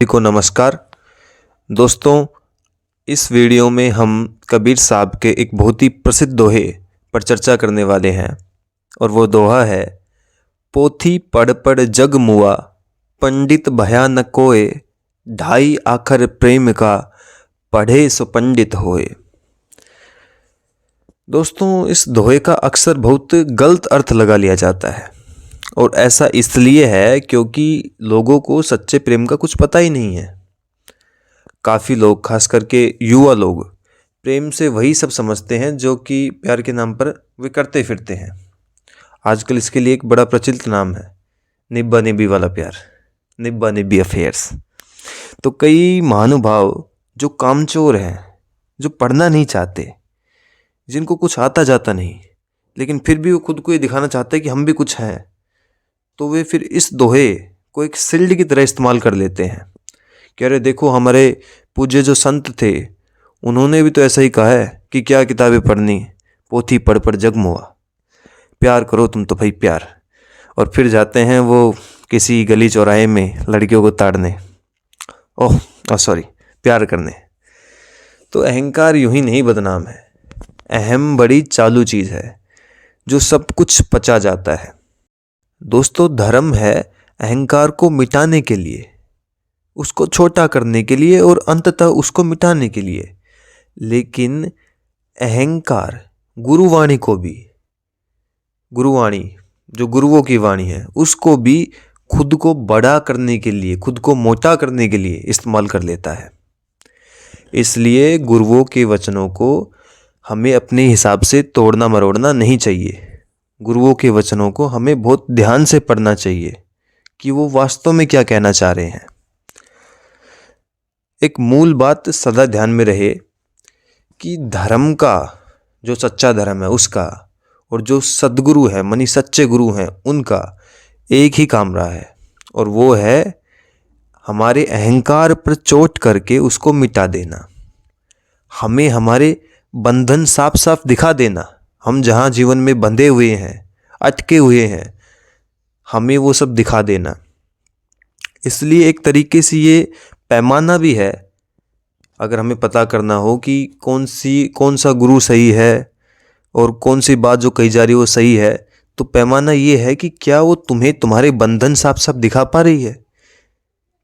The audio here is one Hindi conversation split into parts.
सभी को नमस्कार दोस्तों। इस वीडियो में हम कबीर साहब के एक बहुत ही प्रसिद्ध दोहे पर चर्चा करने वाले हैं और वो दोहा है, पोथी पढ़ पढ़ जग मुआ, पंडित भया न कोय, ढाई आखर प्रेम का, पढ़े सो पंडित होए। दोस्तों, इस दोहे का अक्सर बहुत गलत अर्थ लगा लिया जाता है और ऐसा इसलिए है क्योंकि लोगों को सच्चे प्रेम का कुछ पता ही नहीं है। काफ़ी लोग, खास करके युवा लोग, प्रेम से वही सब समझते हैं जो कि प्यार के नाम पर वे करते फिरते हैं। आजकल इसके लिए एक बड़ा प्रचलित नाम है निब्बा निब्बी वाला प्यार, निब्बा निब्बी अफेयर्स। तो कई महानुभाव जो कामचोर हैं, जो पढ़ना नहीं चाहते, जिनको कुछ आता जाता नहीं, लेकिन फिर भी वो खुद को ये दिखाना चाहते हैं कि हम भी कुछ हैं, तो वे फिर इस दोहे को एक शिल्ड की तरह इस्तेमाल कर लेते हैं कि अरे देखो, हमारे पूज्य जो संत थे उन्होंने भी तो ऐसा ही कहा है कि क्या किताबें पढ़नी, पोथी पढ़ पढ़ जग मुआ, प्यार करो तुम तो भाई प्यार। और फिर जाते हैं वो किसी गली चौराहे में लड़कियों को ताड़ने, सॉरी, प्यार करने। तो अहंकार यूं ही नहीं बदनाम है, अहम बड़ी चालू चीज़ है जो सब कुछ पचा जाता है। दोस्तों, धर्म है अहंकार को मिटाने के लिए, उसको छोटा करने के लिए और अंततः उसको मिटाने के लिए। लेकिन अहंकार गुरुवाणी को भी, गुरुवाणी जो गुरुओं की वाणी है, उसको भी खुद को बड़ा करने के लिए, खुद को मोटा करने के लिए इस्तेमाल कर लेता है। इसलिए गुरुओं के वचनों को हमें अपने हिसाब से तोड़ना मरोड़ना नहीं चाहिए। गुरुओं के वचनों को हमें बहुत ध्यान से पढ़ना चाहिए कि वो वास्तव में क्या कहना चाह रहे हैं। एक मूल बात सदा ध्यान में रहे कि धर्म का, जो सच्चा धर्म है उसका, और जो सद्गुरु है मानी सच्चे गुरु हैं उनका एक ही काम रहा है, और वो है हमारे अहंकार पर चोट करके उसको मिटा देना, हमें हमारे बंधन साफ साफ दिखा देना। हम जहाँ जीवन में बंधे हुए हैं, अटके हुए हैं, हमें वो सब दिखा देना। इसलिए एक तरीके से ये पैमाना भी है, अगर हमें पता करना हो कि कौन सा गुरु सही है और कौन सी बात जो कही जा रही है वो सही है, तो पैमाना ये है कि क्या वो तुम्हें तुम्हारे बंधन साफ साफ दिखा पा रही है,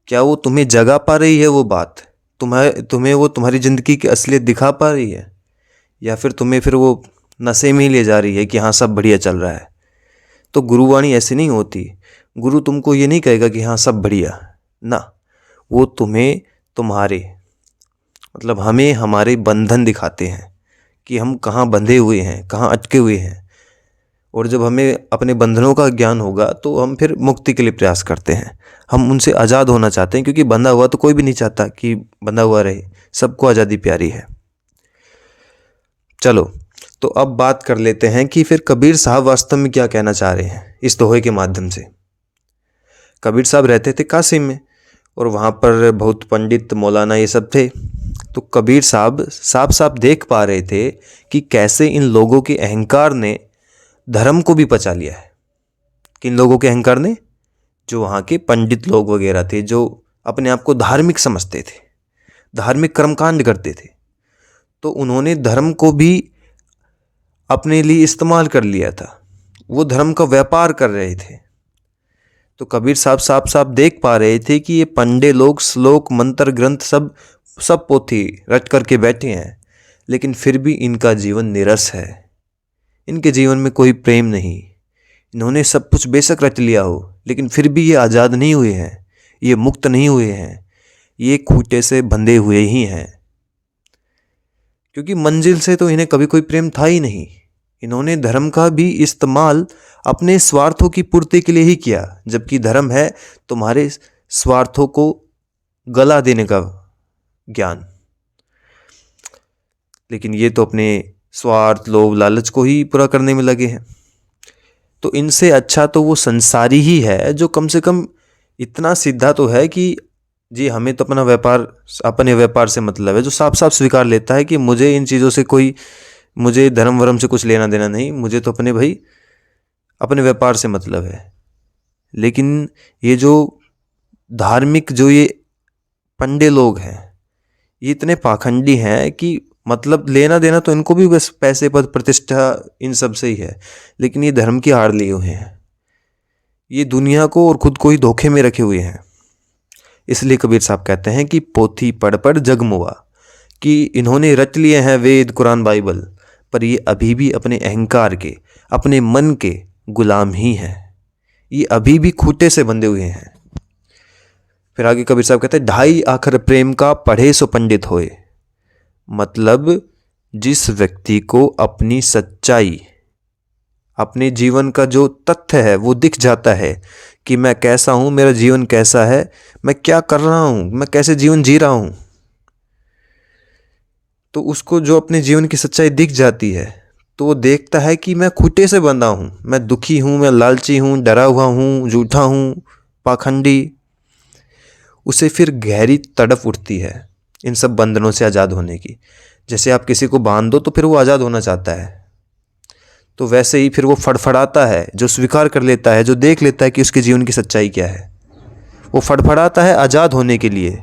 क्या वो तुम्हें जगा पा रही है, वो बात तुम्हें वो तुम्हारी ज़िंदगी की असलियत दिखा पा रही है, या फिर तुम्हें फिर वो नशे में ही ले जा रही है कि हाँ सब बढ़िया चल रहा है। तो गुरुवाणी ऐसी नहीं होती। गुरु तुमको ये नहीं कहेगा कि हाँ सब बढ़िया ना, वो तुम्हें तुम्हारे मतलब हमें हमारे बंधन दिखाते हैं कि हम कहाँ बंधे हुए हैं, कहाँ अटके हुए हैं। और जब हमें अपने बंधनों का ज्ञान होगा तो हम फिर मुक्ति के लिए प्रयास करते हैं, हम उनसे आज़ाद होना चाहते हैं, क्योंकि बंधा हुआ तो कोई भी नहीं चाहता कि बंधा हुआ रहे, सबको आज़ादी प्यारी है। चलो, तो अब बात कर लेते हैं कि फिर कबीर साहब वास्तव में क्या कहना चाह रहे हैं इस दोहे के माध्यम से। कबीर साहब रहते थे काशी में और वहाँ पर बहुत पंडित मौलाना ये सब थे। तो कबीर साहब साफ साफ देख पा रहे थे कि कैसे इन लोगों के अहंकार ने धर्म को भी पचा लिया है। किन लोगों के अहंकार ने? जो वहाँ के पंडित लोग वगैरह थे, जो अपने आप को धार्मिक समझते थे, धार्मिक कर्मकांड करते थे, तो उन्होंने धर्म को भी अपने लिए इस्तेमाल कर लिया था, वो धर्म का व्यापार कर रहे थे। तो कबीर साहब साफ साफ देख पा रहे थे कि ये पंडे लोग श्लोक मंत्र ग्रंथ सब पोथी रट करके बैठे हैं, लेकिन फिर भी इनका जीवन निरस है, इनके जीवन में कोई प्रेम नहीं। इन्होंने सब कुछ बेशक रट लिया हो, लेकिन फिर भी ये आज़ाद नहीं हुए हैं, ये मुक्त नहीं हुए हैं, ये खूंटे से बंधे हुए ही हैं, क्योंकि मंजिल से तो इन्हें कभी कोई प्रेम था ही नहीं। इन्होंने धर्म का भी इस्तेमाल अपने स्वार्थों की पूर्ति के लिए ही किया, जबकि धर्म है तुम्हारे स्वार्थों को गला देने का ज्ञान। लेकिन ये तो अपने स्वार्थ, लोभ, लालच को ही पूरा करने में लगे हैं। तो इनसे अच्छा तो वो संसारी ही है जो कम से कम इतना सीधा तो है कि जी हमें तो अपने व्यापार से मतलब है, जो साफ साफ स्वीकार लेता है कि मुझे इन चीज़ों से मुझे धर्म वर्म से कुछ लेना देना नहीं, मुझे तो अपने व्यापार से मतलब है। लेकिन ये जो धार्मिक, जो ये पंडे लोग हैं, ये इतने पाखंडी हैं कि मतलब लेना देना तो इनको भी बस पैसे पद प्रतिष्ठा इन सब से ही है, लेकिन ये धर्म की आड़ लिए हुए हैं। ये दुनिया को और खुद को ही धोखे में रखे हुए हैं। इसलिए कबीर साहब कहते हैं कि पोथी पढ़ पढ़ जग मुआ, कि इन्होंने रट लिए हैं वेद कुरान बाइबल, पर ये अभी भी अपने अहंकार के, अपने मन के गुलाम ही हैं। ये अभी भी खूंटे से बंधे हुए हैं। फिर आगे कबीर साहब कहते हैं, ढाई आखर प्रेम का पढ़े सो पंडित होए। मतलब जिस व्यक्ति को अपनी सच्चाई, अपने जीवन का जो तथ्य है वो दिख जाता है कि मैं कैसा हूँ, मेरा जीवन कैसा है, मैं क्या कर रहा हूँ, मैं कैसे जीवन जी रहा हूँ, तो उसको जो अपने जीवन की सच्चाई दिख जाती है तो वो देखता है कि मैं खूंटे से बंधा हूँ, मैं दुखी हूँ, मैं लालची हूँ, डरा हुआ हूँ, झूठा हूँ, पाखंडी। उसे फिर गहरी तड़प उठती है इन सब बंधनों से आज़ाद होने की। जैसे आप किसी को बांध दो तो फिर वो आज़ाद होना चाहता है, तो वैसे ही फिर वो फड़फड़ाता है, जो स्वीकार कर लेता है, जो देख लेता है कि उसके जीवन की सच्चाई क्या है, वो फड़फड़ाता है आज़ाद होने के लिए।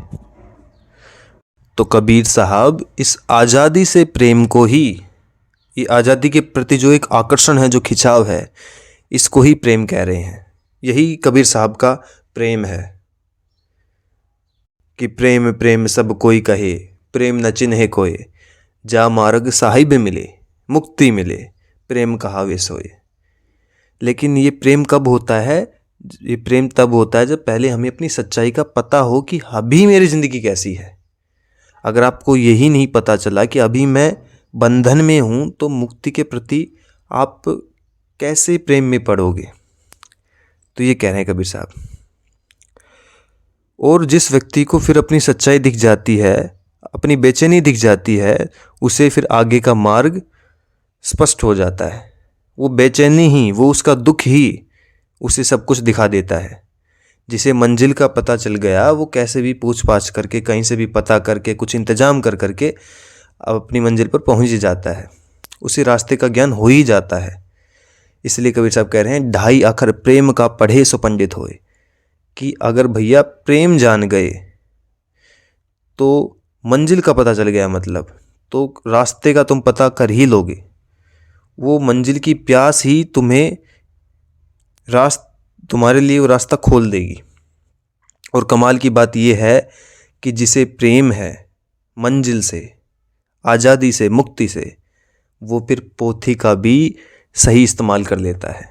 तो कबीर साहब इस आज़ादी से प्रेम को ही, ये आज़ादी के प्रति जो एक आकर्षण है, जो खिंचाव है, इसको ही प्रेम कह रहे हैं। यही कबीर साहब का प्रेम है कि प्रेम प्रेम सब कोई कहे, प्रेम न चिन्हे कोय, जा मार्ग साहिब मिले, मुक्ति मिले, प्रेम कहावे सोए। लेकिन ये प्रेम कब होता है? ये प्रेम तब होता है जब पहले हमें अपनी सच्चाई का पता हो कि अभी मेरी ज़िंदगी कैसी है। अगर आपको यही नहीं पता चला कि अभी मैं बंधन में हूँ, तो मुक्ति के प्रति आप कैसे प्रेम में पड़ोगे? तो ये कह रहे हैं कबीर साहब। और जिस व्यक्ति को फिर अपनी सच्चाई दिख जाती है, अपनी बेचैनी दिख जाती है, उसे फिर आगे का मार्ग स्पष्ट हो जाता है। वो बेचैनी ही, वो उसका दुख ही उसे सब कुछ दिखा देता है। जिसे मंजिल का पता चल गया, वो कैसे भी पूछ पाछ करके, कहीं से भी पता करके, कुछ इंतजाम कर करके अब अपनी मंजिल पर पहुंच ही जाता है। उसी रास्ते का ज्ञान हो ही जाता है। इसलिए कबीर साहब कह रहे हैं, ढाई अखर प्रेम का पढ़े सो पंडित होए, कि अगर भैया प्रेम जान गए तो मंजिल का पता चल गया, मतलब तो रास्ते का तुम पता कर ही लोगे। वो मंजिल की प्यास ही तुम्हारे लिए वो रास्ता खोल देगी। और कमाल की बात यह है कि जिसे प्रेम है मंजिल से, आज़ादी से, मुक्ति से, वो फिर पोथी का भी सही इस्तेमाल कर लेता है।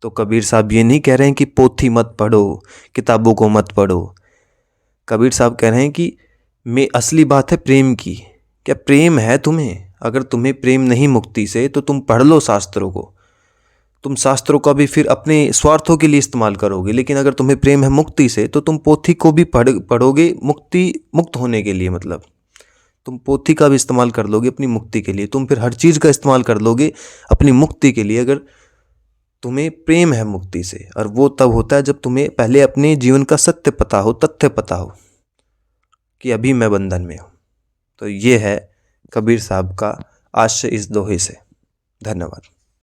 तो कबीर साहब ये नहीं कह रहे हैं कि पोथी मत पढ़ो, किताबों को मत पढ़ो। कबीर साहब कह रहे हैं कि असली बात है प्रेम की। क्या प्रेम है तुम्हें? अगर तुम्हें प्रेम नहीं मुक्ति से, तो तुम पढ़ लो शास्त्रों को। तुम शास्त्रों का भी फिर अपने स्वार्थों के लिए इस्तेमाल करोगे। लेकिन अगर तुम्हें प्रेम है मुक्ति से, तो तुम पोथी को भी पढ़ोगे मुक्त होने के लिए। मतलब तुम पोथी का भी इस्तेमाल कर लोगे अपनी मुक्ति के लिए। तुम फिर हर चीज़ का इस्तेमाल कर लोगे अपनी मुक्ति के लिए, अगर तुम्हें प्रेम है मुक्ति से। और वो तब होता है जब तुम्हें पहले अपने जीवन का सत्य पता हो, तथ्य पता हो कि अभी मैं बंधन में हूँ। तो ये है कबीर साहब का आशय इस दोहे से। धन्यवाद।